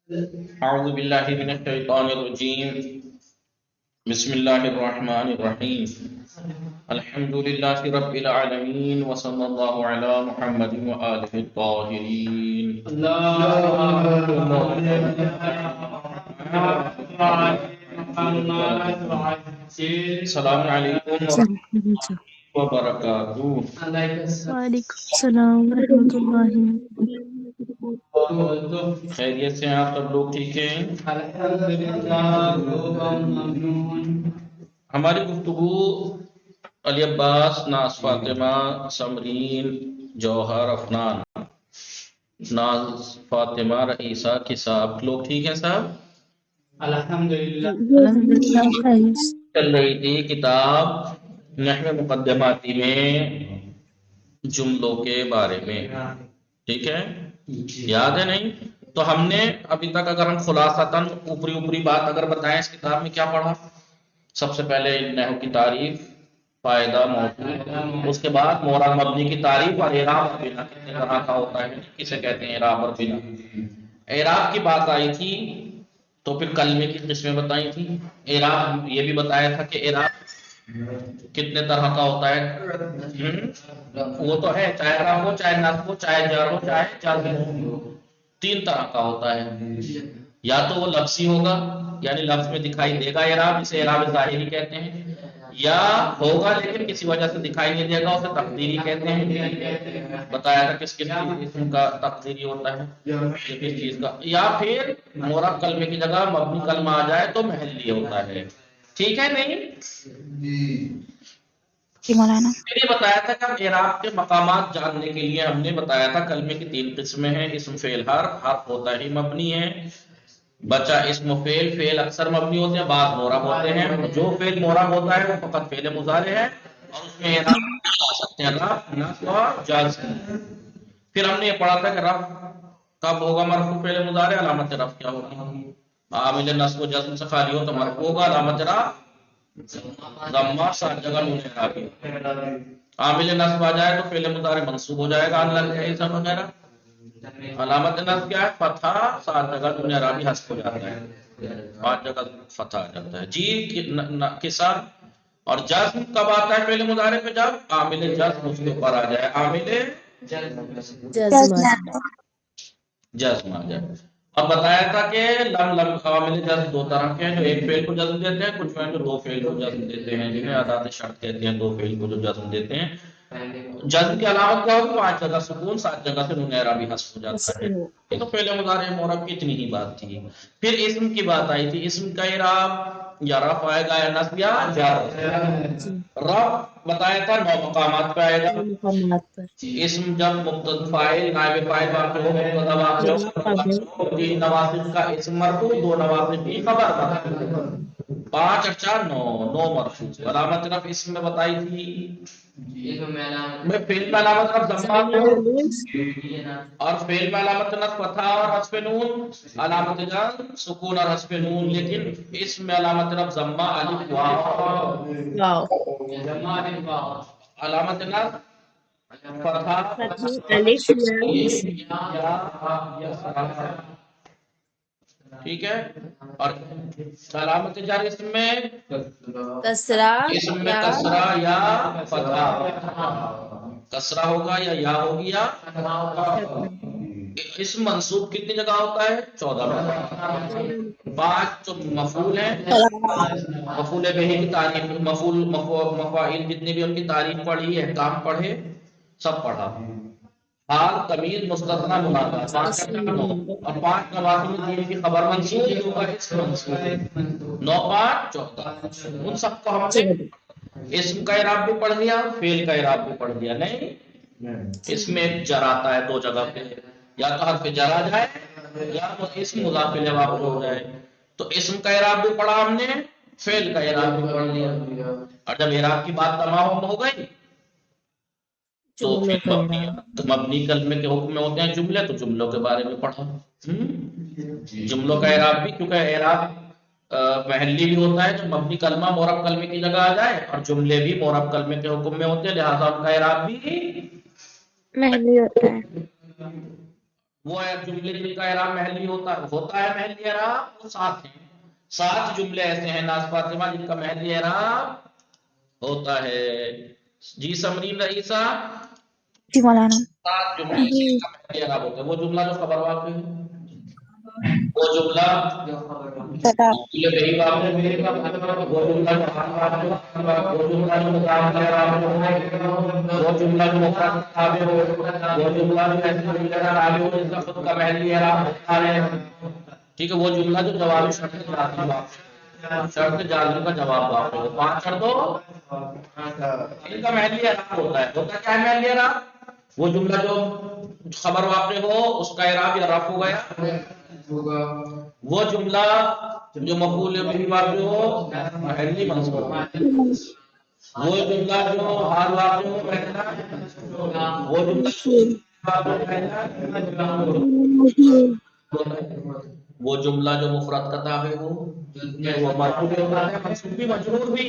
اعوذ باللہ من الشیطان الرجیم بسم اللہ الرحمن الرحیم الحمد للہ رب العالمین وصلی اللہ علی محمد وآلہ الطاہرین السلام علیکم وبرکاتہ۔ وعلیکم السلام ورحمۃ اللہ وبرکاتہ۔ خیریت سے ہیں آپ سب لوگ؟ ٹھیک ہیں؟ ہماری گفتگو علی عباس، ناز فاطمہ، سمرین، جوہر، افنان، ناز فاطمہ، رئیسہ کے صاحب لوگ ٹھیک ہیں صاحب؟ الحمدللہ الحمدللہ خیر۔ چل رہی تھی کتاب نحو مقدماتی میں جملوں کے بارے میں، ٹھیک ہے؟ یاد ہے نہیں؟ تو ہم نے ابھی تک اگر ہم خلاصتاً اوپری بات اگر بتائیں اس کتاب میں کیا پڑھا؟ سب سے پہلے نحو کی تعریف، فائدہ، موضوع، اس کے بعد مورد مبنی کی تعریف اور اعراب اور بنا کتنے طرح کا ہوتا ہے، کسے کہتے ہیں اعراب اور بنا۔ اعراب کی بات آئی تھی تو پھر کلمے کی قسمیں بتائی تھی۔ اعراب یہ بھی بتایا تھا کہ اعراب کتنے طرح کا ہوتا ہے، وہ تو ہے، چاہے اعراب ہو، چاہے نصب ہو، چاہے جر ہو، چاہے جازم ہو، تین طرح کا ہوتا ہے۔ یا تو وہ لفظی ہوگا، یعنی لفظ میں دکھائی دے گا اعراب، اسے اعراب ظاہری کہتے ہیں، یا ہوگا لیکن کسی وجہ سے دکھائی نہیں دے گا، اسے تقدیری کہتے ہیں۔ بتایا تھا کس اسم کا تقدیری ہوتا ہے، کس چیز کا، یا پھر مورب کلمے کی جگہ مبنی کلمہ آ جائے تو محلی ہوتا ہے، ٹھیک ہے نہیں؟ جی مولانا۔ پھر یہ بتایا تھا کہ اعراب کے مقامات جاننے کے لیے ہم نے بتایا تھا کلمے کی تین قسمیں ہیں، اسم، فعل، حرف ہوتا ہی مبنی ہے، بچہ اسم و فعل اکثر مبنی ہوتے ہیں، بعض مورب ہوتے ہیں، جو فعل مورب ہوتا ہے وہ فقط فعل مضارع ہے اور اس میں اعراب آ سکتے ہیں رفع، نصب اور جزم۔ پھر ہم نے یہ پڑھا تھا کہ رفع کب ہوگا مرفوع فعل مضارع، علامت رفع کیا ہوگی؟ عامل نصب و جزم سے خالی ہو تو مرفوع ہوگا، علامت رفع ضمہ، 7 جگہ نون اعرابی۔ عامل نصب آ جائے تو فعل مضارع منصوب ہو جائے گا، ان لگ جائے ایسا وغیرہ۔ علامت نصب کیا ہے؟ فتحہ، 7 جگہ نون اعرابی حذف ہو جاتا ہے، 5 جگہ فتحہ آ جاتا ہے جی کسر۔ اور جزم کب آتا ہے فعل مضارع پہ؟ جب عامل جزم اس کے اوپر آ جائے، عامل جزم آ جائے۔ اب بتایا تھا کہ لم عامل جزم دو طرح کے ہیں، جو ایک فعل کو جزم دیتے ہیں، کچھ ہیں جو دو فعل کو جزم دیتے ہیں، جنہیں ادات شرط کہتے ہیں، دو فعل کو جو جزم دیتے ہیں۔ جزم کی علامت کیا ہوگی؟ 5 جگہ سکون، 7 جگہ سے نون اعرابی حذف ہو جاتا ہے۔ یہ تو فعل مضارع مورب کی اتنی ہی بات تھی۔ پھر اسم کی بات آئی تھی، اسم کا اعراب یا رفع آئے گا یا نصب یا جر۔ رفع بتایا تھا 9 مقامات پہ آئے گا۔ اسم جب مبتدا فاعل، نائب فاعل واقع ہو، مبتدا واقع ہو، 3 نواسب کا اسم مرفوع، 2 نواسب کی خبر مرفوع، 5 اور 4 9 مرفوع۔ علامت رفع اسم میں بتائی تھی، میں فعل میں علامت رفع ضمہ اور فعل میں علامت نصب فتحہ اور حذف نون، علامت جر سکون اور حذف نون، لیکن اسم میں علامت رفع ضمہ، الف، واو، علامت نصب فتحہ، ٹھیک ہے۔ اور علامت جر اسم میں کسرہ اسم میں کسرہ یا فتحہ، کسرہ ہوگا یا یا ہوگی یا۔ اسم منصوب کتنی جگہ ہوتا ہے؟ 14 جگہ۔ 5 جو مفعول ہیں، مفعول بہ کی تعریف، مفاعیل جتنے بھی ان کی تعریف پڑھی ہے، کام پڑھے، سب پڑھا۔ حال، تمیز، مستثنی، منادا، 5 کا 9 اور 5 نواسب دین کی خبر منصوب، یہ ہوگا اسم منصوب، 9 5 14۔ ان سب کو ہم نے اسم کا اعراب بھی پڑھ لیا، فعل کا اعراب بھی پڑھ لیا، نہیں؟ اس میں ایک جر آتا ہے 2 جگہ پہ، یا تو حرف جر آ جائے یا تو اسم مضاف الیہ واقع ہو جائے۔ تو اسم کا اعراب بھی پڑھا ہم نے، فعل کا اعراب بھی پڑھ لیا۔ اور جب اعراب کی بات تمام ہو گئی تو مبنی کلمے کے حکم میں ہوتے ہیں جملے، تو جملوں کے بارے میں پڑھا۔ جملوں کا اعراب بھی، کیونکہ اعراب محلی بھی ہوتا ہے، جو مبنی کلمہ مورب کلمے کی جگہ آ جائے، اور جملے بھی مورب کلمے کے حکم میں ہوتے ہیں، لہذا ان کا اعراب بھی محلی ہوتا ہے۔ وہ جملے جن کا اعراب محلی ہوتا ہے محلی اعراب وہ 7 ہیں. 7 جملے ایسے ہیں ناز فاطمہ جن کا محلی اعراب ہوتا ہے. جی سمرین رئیسہ جی مولانا. 7 جملے جی. جن کا محلی اعراب ہوتا ہے. وہ جملہ جو خبر واقع ہے، وہ جملہ بتا. یہ وہی بات ہے میرے کا وہ جملہ جو حال واقع ہو، وہ جملہ جو مضاف اعراب ہو، وہ جملہ جو مفرد تابع ہو، وہ جملہ جو ایسے جملے کا تابع ہو جس کا خود کا محلی اعراب ہوتا ہے. ٹھیک ہے، وہ جملہ جو جواب شرط جازم واقع شرط جازم کا جواب واقع ہو. 5 شرطوں ان کا محلی اعراب ہوتا ہے. ہوتا کیا ہے محلی اعراب؟ وہ جملہ جو خبر واقع ہو اس کا اعراب یا رفع ہو گیا، وہ جملہ جو مفعول به واقع ہو محلی منصوب، وہ جملہ جو حال واقع ہو پہلا، وہ جملہ وہ جملہ جو مفرد کا تابع ہو وہ مرفوع بھی ہوتا ہے، منصوب بھی مجرور بھی.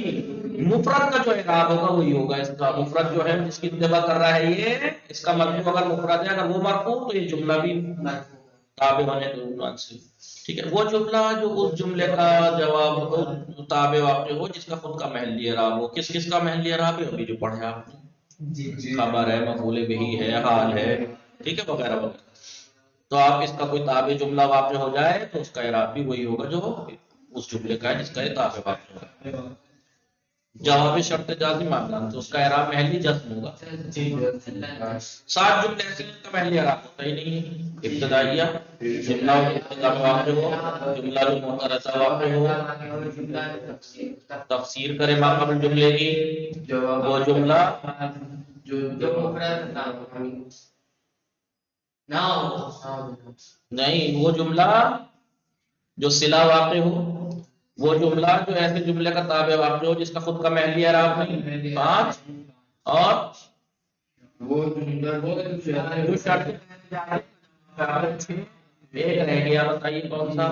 مفرد کا جو اعراب ہوگا وہی ہوگا. اس کا مفرد جو ہے جس کی اتباع کر رہا ہے یہ، اس کا مرفوع اگر مفرد ہے اگر وہ مرفوع تو یہ جملہ بھی تابع ہونے کے عنوان سے. ٹھیک ہے، وہ جملہ جو اس جملے کا جواب تابع واقع ہو جس کا خود کا محلی اعراب ہو. کس کس کا محلی اعراب ہے ابھی جو پڑھے آپ نے، خبر ہے، مفعول به ہے، حال ہے، ٹھیک ہے، وغیرہ وغیرہ. تو آپ اس کا کوئی تابع جملہ واقع ہو جائے تو اس کا اعراب بھی وہی ہوگا جو اس جملے کا ہے جس کا یہ تابع واقع ہوگا. جواب شرط جازم معاملہ تو اس کا اعراب محلی جزم ہوگا. 7 جملے ایسے جن کا محلی اعراب ہوتا ہی نہیں ہے. ابتدائیہ جملہ ابتدا میں واقع ہو، جملہ جو معترضہ واقع ہو، تفسیر کرے ما قبل جملے کی، وہ جملہ نہیں، وہ جملہ جو صلہ واقع ہو، وہ جملہ جو ایسے جملے کا تابع واقع ہو جس کا خود کا محلی اعراب نہیں. 5 اور وہ جو شرط ایک رہ گیا، بتائیے کون سا؟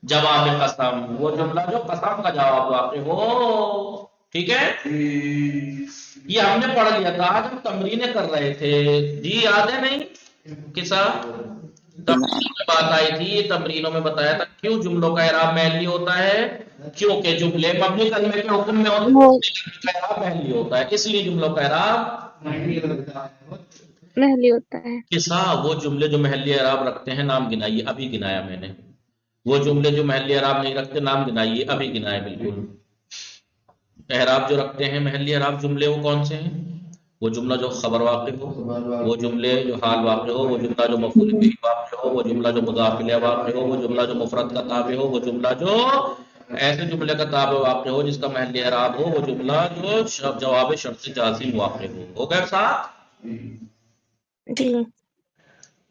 جواب قسم. وہ جملہ جو قسم کا جواب واقع ہو. ٹھیک ہے، یہ ہم نے پڑھ لیا تھا آج ہم تمرینیں کر رہے تھے. جی یاد ہے نہیں کسا تمرین میں بات آئی تھی؟ یہ تمرینوں میں بتایا تھا کیوں جملوں کا اعراب محلی ہوتا ہے، کیونکہ جملے مبنی کلمے کے حکم میں ہوتے ہیں اس کا اعراب محلی ہوتا ہے، اس لیے جملوں کا اعراب محلی ہوتا ہے. کسا وہ جملے جو محلی اعراب رکھتے ہیں نام گنائیے. ابھی گنایا میں نے. وہ جملے جو محلی اعراب نہیں رکھتے نام گنائیے. ابھی گنایا. بالکل اعراب جو رکھتے ہیں محلی اعراب جملے وہ کون سے ہیں؟ وہ جملہ جو خبر واقع ہو، وہ جملے جو حال واقع ہو، وہ جملہ جو مفعول به واقع ہو، وہ جملہ جو مضاف الیہ واقع ہو، وہ جملہ جو مفرد کا تابع ہو، وہ جملہ جو ایسے جملے کا تابع واقع ہو جس کا محلی اعراب ہو، وہ جملہ جو جواب شرط جازم واقع ہو. ہو گئے ساتھ؟ جی.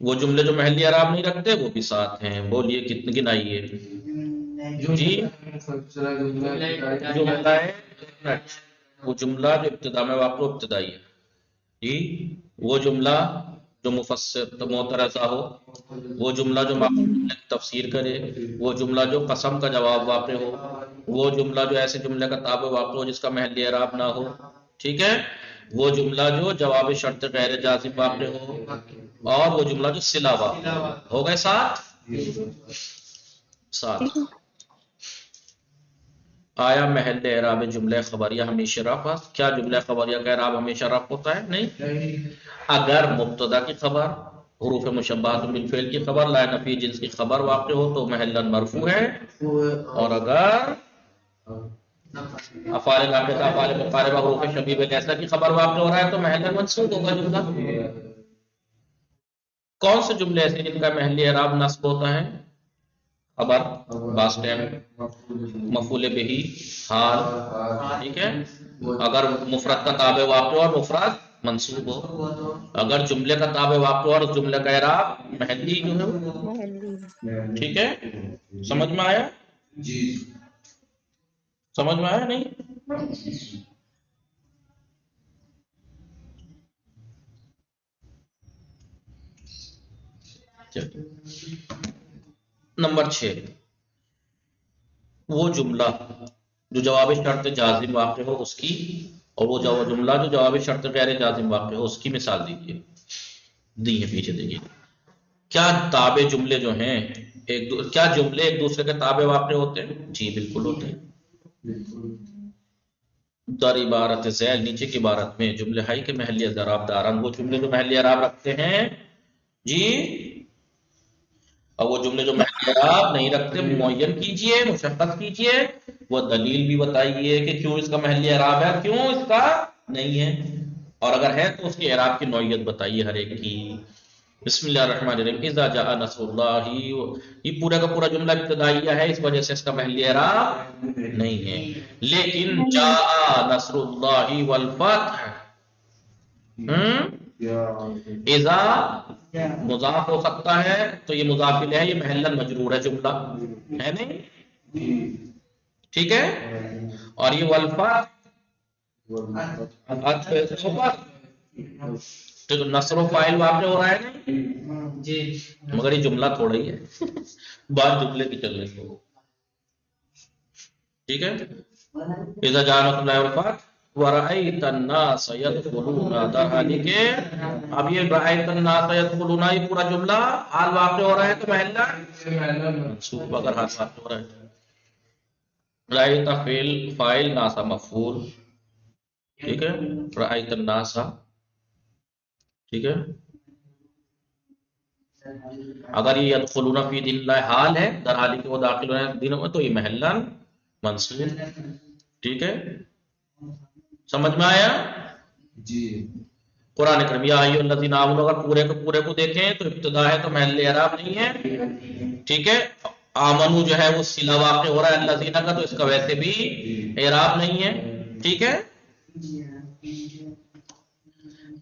وہ جملے جو محلی اعراب نہیں رکھتے وہ بھی 7 ہیں. بولیے کتنے گنائیے؟ جی جملہ ہے وہ جملہ جو ابتدا میں واقع ہو، ابتدائی ہے. جی وہ جملہ جو مفسر معترضہ ہو، وہ جملہ جو تفسیر کرے، وہ جملہ جو قسم کا جواب واقع ہو، وہ جملہ جو ایسے جملے کا تابع واقع ہو جس کا محلی اعراب نہ ہو. ٹھیک ہے، وہ جملہ جو جواب شرط غیر جازم واقع ہو، اور وہ جملہ جو صلہ واقع ہو. ہو گئے 7. آیا محل اعراب جملہ خبریہ ہمیشہ رفع؟ کیا جملہ خبریہ کا اعراب ہمیشہ رفع ہوتا ہے؟ نہیں. اگر مبتدا کی خبر، حروف مشبہات بالفعل کی خبر، لا نفی جنس کی خبر واقع ہو تو محلا مرفوع ہے، اور اگر افعال ناقصہ، افعال مقاربہ، حروف شبیہ جیسا کی خبر واقع ہو رہا ہے تو محلا منصوب ہوگا جملہ. کون سے جملے ایسے جن کا محلی اعراب نصب ہوتا ہے؟ خبر، باس ٹائم، مفعول به، حال. ٹھیک ہے، اگر مفرد کا تابع واقع ہو اور مفرد منصوب ہو. اگر جملے کا تابع واقع ہو اور جملے کا اعراب محلی جو ہے. ٹھیک ہے، سمجھ میں آیا؟ جی سمجھ میں آیا نہیں؟ نمبر 6 وہ جملہ جو جواب شرط جازم واقع ہو اس کی، اور وہ جملہ جو جواب شرط غیر جازم واقع ہو اس کی مثال دیجیے. دی ہے پیچھے دیکھیے. کیا تابع جملے جو ہیں کیا جملے ایک دوسرے کے تابع واقع ہوتے ہیں؟ جی بالکل ہوتے ہیں۔ در عبارت ذیل نیچے کی عبارت میں جملے ہائی کے محلی اعراب داران، وہ جملے جو محلی اعراب رکھتے ہیں جی، اور وہ جملے جو محلی اعراب نہیں رکھتے معین کیجئے، مشخص کیجئے، وہ دلیل بھی بتائیے کہ کیوں اس کا محلی اعراب ہے، کیوں اس کا نہیں ہے، اور اگر ہے تو اس کے اعراب کی نوعیت بتائیے ہر ایک کی۔ بسم اللہ الرحمن الرحیم، اذا جاء نصر اللہ، یہ پورا کا پورا جملہ ابتدائیہ ہے، اس وجہ سے اس کا محلی اعراب نہیں ہے، لیکن جاء نصر اللہ والفتح، اذا مضاف ہو سکتا ہے تو یہ مضاف الیہ ہے، یہ محلاً مجرور ہے جملہ ہے نہیں، ٹھیک ہے، اور یہ والفتح تو نصر و فاعل واقع ہو رہا ہے نہیں جی مگر یہ جملہ تھوڑا ہی ہے، بعض جملے کی چل رہی ہے، ٹھیک ہے۔ اذا جاء نصر اللہ والفتح ورأيت الناس يدخلون، در حالی کہ اب یہ رأيت الناس يدخلون یہ پورا جملہ حال واقع ہو رہا ہے تو محلہ منصوب اگر حال واقع ہو رہا ہے، رأيت فعل فاعل ناسا مفعول، ٹھیک ہے، رأيت الناس، ٹھیک ہے، اگر یہ يدخلون فی دین اللہ حال ہے در حالی کہ وہ داخل ہونے دنوں میں تو یہ محلہ منصوب، ٹھیک ہے، سمجھ میں آیا جی۔ قرآن کریم یا ایھا الذین آمنوا، اگر پورے کو پورے کو دیکھیں تو ابتدا ہے تو محل اعراب نہیں ہے، ٹھیک ہے، آمنو جو ہے وہ صلہ واقع ہو رہا ہے الذین کا تو اس کا ویسے بھی اعراب نہیں ہے، ٹھیک ہے۔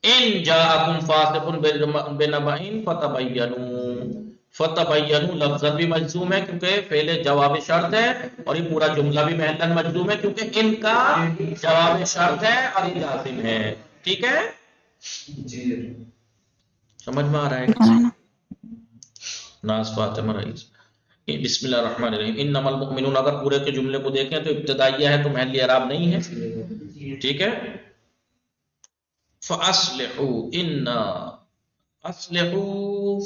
ان جاءکم فاسق بنبأ فتبینوا، فتبینوا لفظ بھی مجزوم ہے کیونکہ فعل جواب شرط ہے، اور یہ پورا جملہ بھی محلاً مجزوم ہے کیونکہ ان کا جواب شرط ہے اور یہ جازم ہے، ٹھیک ہے، جی سمجھ میں آ رہا ہے؟ ناز فاطمہ رئیس، بسم اللہ الرحمن الرحیم، انما المؤمنون اگر پورے کے جملے کو دیکھیں تو ابتدائیہ ہے تو محل اعراب نہیں ہے، ٹھیک ہے، فَأَصْلِحُوا إِنَّا أَصْلِحُوا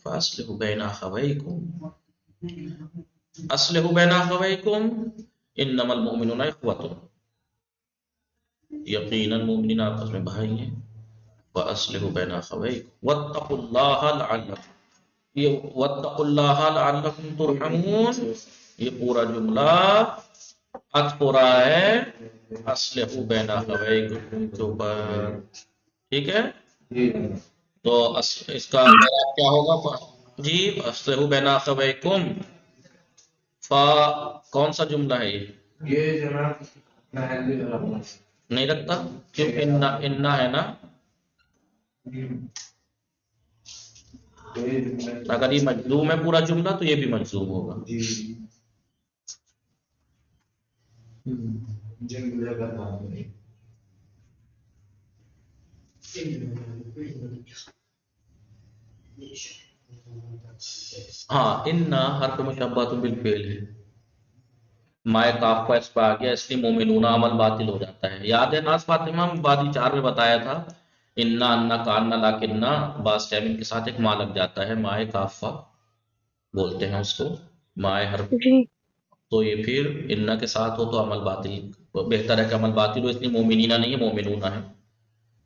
فَأَصْلِحُوا بَيْنَ أَخَوَيْكُمْ، أَصْلِحُوا بَيْنَ أَخَوَيْكُمْ إِنَّمَا الْمُؤْمِنُونَ إِخْوَةٌ، یقیناً مومنین آپس میں بھائی ہیں، فَأَصْلِحُوا بَيْنَ أَخَوَيْكُمْ وَاتَّقُوا اللَّهَ لَعَلَّكُمْ، یہ وَاتَّقُوا اللَّهَ لَعَلَّكُمْ تُرْحَمُونَ، یہ پورا جملہ عطف ہو رہا ہے اصلحوا بین اخویکم کے اوپر، ٹھیک ہے، تو اس کا اعراب کیا ہوگا جی، اصلحوا بین اخویکم، فا کون سا جملہ ہے یہ جناب نہیں رکھتا کیوں، انا ہے نا، اگر یہ مجزوم ہے پورا جملہ تو یہ بھی مجزوم ہوگا، ہاں انا حرف مشبہۃ بالفعل ہے، مائے کاف کا اس پہ آ گیا اس لیے مومنون عمل باطل ہو جاتا ہے، یاد ہے ناز فاطمہ بادی 4 میں بتایا تھا، انا انا کاننا لاکننا باس ٹائمنگ کے ساتھ ایک ماں لگ جاتا ہے، مائے کافہ بولتے ہیں اس کو، مائے حرف، جی تو یہ پھر انا کے ساتھ ہو تو عمل باطل، بہتر ہے کہ عمل باطل ہو، اس لیے مومنینہ نہیں ہے مومنون ہے،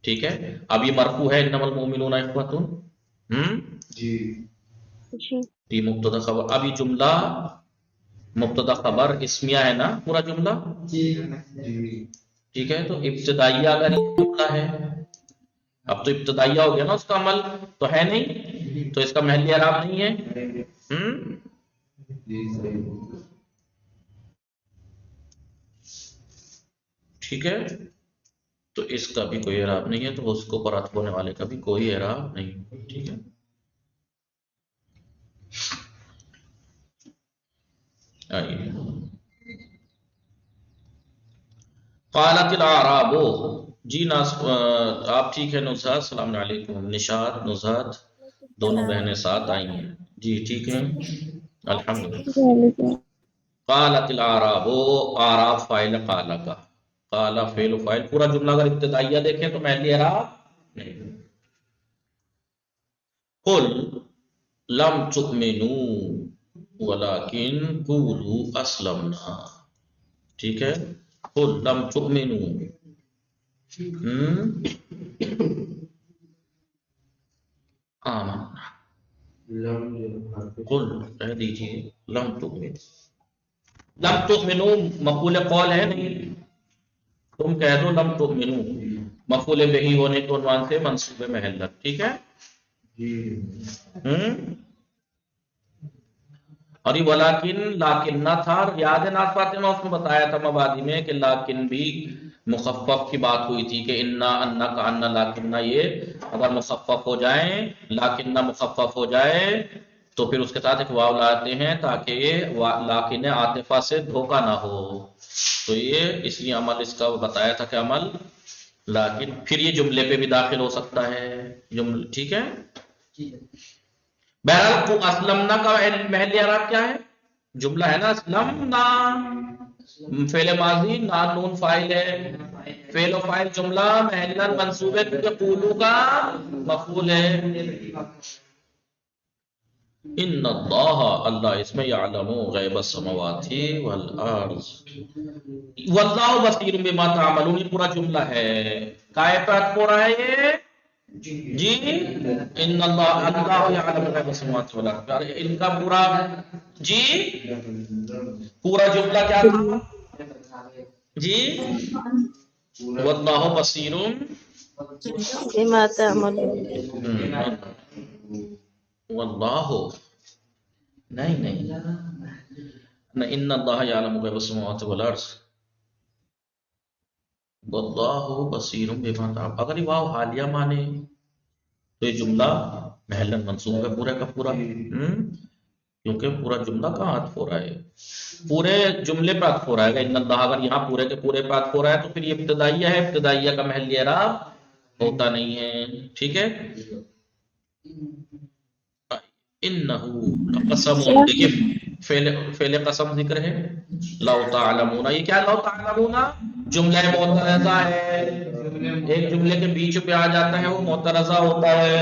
ٹھیک ہے، اب یہ مرفوع ہے انما المؤمنون اخوۃ، جی جی یہ مبتدا خبر، اب یہ جملہ مبتدا خبر اسمیہ ہے نا پورا جملہ، ٹھیک ہے، تو ابتدائیہ اگر یہ جملہ ہے، اب تو ابتدائیہ ہو گیا نا اس کا عمل تو ہے نہیں، تو اس کا محل اعراب نہیں ہے، ٹھیک ہے، تو اس کا بھی کوئی اعراب نہیں ہے، تو اس کو پر عطف ہونے والے کا بھی کوئی اعراب نہیں، ٹھیک ہے، آئیے قالت الاعراب، جی آپ ٹھیک ہے نزہت، السلام علیکم، نشاط نزہت دونوں بہنیں ساتھ آئی ہیں، جی ٹھیک ہیں الحمدللہ، قالت الاعراب، اعراب فاعل قال کا، قال فعل فاعل، پورا جملہ اگر ابتدائیہ دیکھیں تو محل اعراب نہیں، قل لم تؤمنوا ولكن قولوا اسلمنا، ٹھیک ہے، قل لم تؤمنوا، آمنا، قل کہہ دیجئے لم تؤمنوا، لم تؤمنوا مفعول قول ہے نہیں، تم کہہ دو لم تؤمنوا، مفعول بہی ہونے کے عنوان سے منصوب محلت، ٹھیک ہے، اور یہ ولیکن لیکن نہ تھا، یاد ہے ناز فاطمہ اس میں بتایا تھا مبادی میں کہ لیکن بھی مخفف کی بات ہوئی تھی کہ انا انا کا انا لیکنہ یہ اگر مخفف ہو جائیں، لیکنہ مخفف ہو جائے تو پھر اس کے ساتھ ایک واو لاتے ہیں تاکہ یہ لیکن عاطفہ سے دھوکہ نہ ہو، تو یہ اس لیے عمل اس کا بتایا تھا کہ عمل لیکن پھر یہ جملے پہ بھی داخل ہو سکتا ہے، جملے ٹھیک ہے۔ بہرحال اسلمنا کا محل اعراب کیا ہے؟ جملہ ہے نا اسلمنا، فعل ماضی نان نون فاعل ہے، فعل و فاعل جملہ محلا منصوب ہے کیونکہ قولو کا مفعول ہے۔ ان اللہ اللہ اس میں یعلم غیب السماوات والارض واللہ بصیر بما تعملون، یہ پورا جملہ ہے، کائے پہ ہو رہا ہے یہ جی، ان اللہ یعلم غیب السماوات والارض، ان کا پورا جی پورا جملہ کیا تھا جی، واللہ بصیر بما تعملون، واللہ نہیں ان اللہ یعلم غیب السماوات والارض واللہ بصیر بما تعملون، اگر یہ واو حالیہ مانے تو یہ جملہ محلا منصوب ہے پورے کا پورا، کیونکہ پورا جملہ کہاں عطف ہو رہا ہے؟ پورے جملے پہ عطف ہو رہا ہے، ان اللہ اگر یہاں پورے کے پورے پہ عطف ہو رہا ہے تو پھر یہ ابتدائیہ ہے، ابتدائیہ کا محل اعراب ہوتا نہیں ہے، ٹھیک ہے۔ انہو لقسم، دیکھیے فعل قسم ذکر ہے، لو تعلمون، یہ کیا لو تعلمون؟ جملہ معترضہ ہے، ایک جملے کے بیچ پہ آ جاتا ہے وہ معترضہ ہوتا ہے،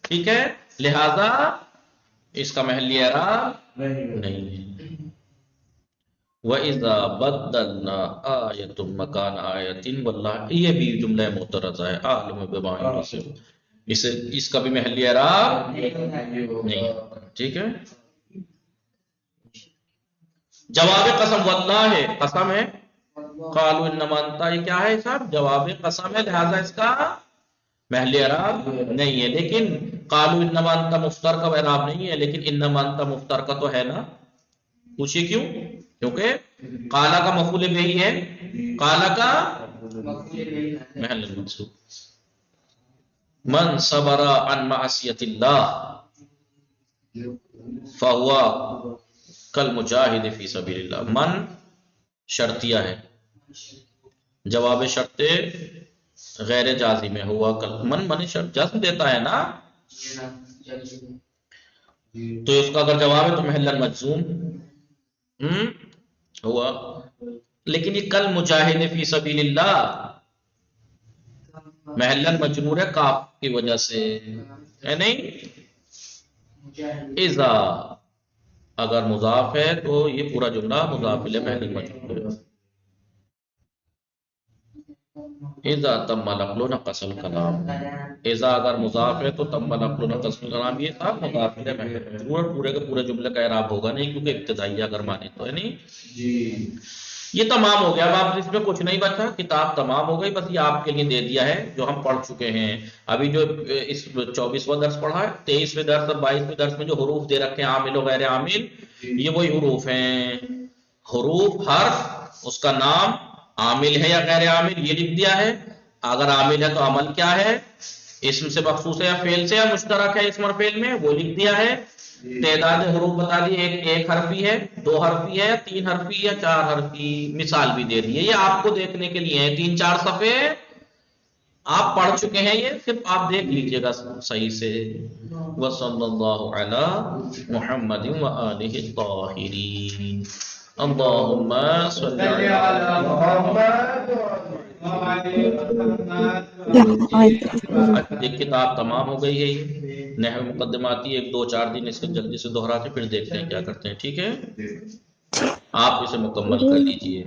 ٹھیک ہے، لہذا اس کا محل اعراب نہیں ہے۔ وَإِذَا بَدَّلْنَا آیَةٌ مَكَانَ آیَةٍ، واللہ یہ بھی جملہ معترضہ ہے، عالم بما یحصل، اس کا بھی محل اعراب نہیں، ٹھیک ہے۔ جواب قسم واللہ ہے، قسم ہے، قالوا انما انت، یہ کیا ہے صاحب؟ جواب قسم ہے، لہذا اس کا محل اعراب نہیں ہے، لیکن قالوا انما انت مفتر کا اعراب نہیں ہے، لیکن انما انت مفتر کا تو ہے نا، پوچھئے کیوں؟ کیونکہ قالا کا مفعول بہی ہے، قالا کا محل منصوب، من صبر عن معصیت اللہ فہو کالمجاہد فی سبیل اللہ، من شرطیہ ہے، جواب شرط غیر جازم ہے، ہوا من شرط جزم دیتا ہے نا، تو اس کا اگر جواب ہے تو محل مجزوم ہوا، لیکن یہ کل مجاہد فی سبیل اللہ محل مجرور ہے کاف کی وجہ سے ہے نہیں، اذا اگر مضاف ہے تو یہ پورا جملہ مضاف الیہ محل مجرور ہے، اذا تم نقل و نقص الکلام، اذا اگر مضاف ہے تو تم نقل و نقص الکلام، یہ تھا مضاف الیہ محل مجرور، پورے کے پورے جملے کا اعراب ہوگا نہیں کیونکہ ابتدائیہ اگر مانے تو ہے نہیں جی۔ یہ تمام ہو گیا، اب آپ اس میں کچھ نہیں بچا، کتاب تمام ہو گئی، بس یہ آپ کے لیے دے دیا ہے جو ہم پڑھ چکے ہیں ابھی، جو اس 24واں درس پڑھا ہے، 23ویں درس اور 22ویں درس میں جو حروف دے رکھے ہیں عامل و غیر عامل، یہ وہی حروف ہیں، حروف حرف اس کا نام عامل ہے یا غیر عامل یہ لکھ دیا ہے، اگر عامل ہے تو عمل کیا ہے، اسم سے مخصوص ہے یا فعل سے یا مشترک ہے اسم اور فعل میں وہ لکھ دیا ہے، تعداد حروف بتا دی، ایک حرفی ہے، 2 حرفی ہے، 3 حرفی یا 4 حرفی، مثال بھی دے دی ہے، یہ آپ کو دیکھنے کے لیے ہے، 3-4 صفحے آپ پڑھ چکے ہیں، یہ صرف آپ دیکھ لیجئے گا صحیح سے۔ وصلی اللہ علی محمد وآلہ الطاہرین، اللہم صلی علی محمد، یا ایک کتاب تمام ہو گئی ہے یہ۔ نحو مقدماتی 1-2-4 دن اس کو جلدی سے دہرا کے پھر دیکھتے ہیں کیا کرتے ہیں، ٹھیک ہے؟ آپ اسے مکمل کر لیجئے.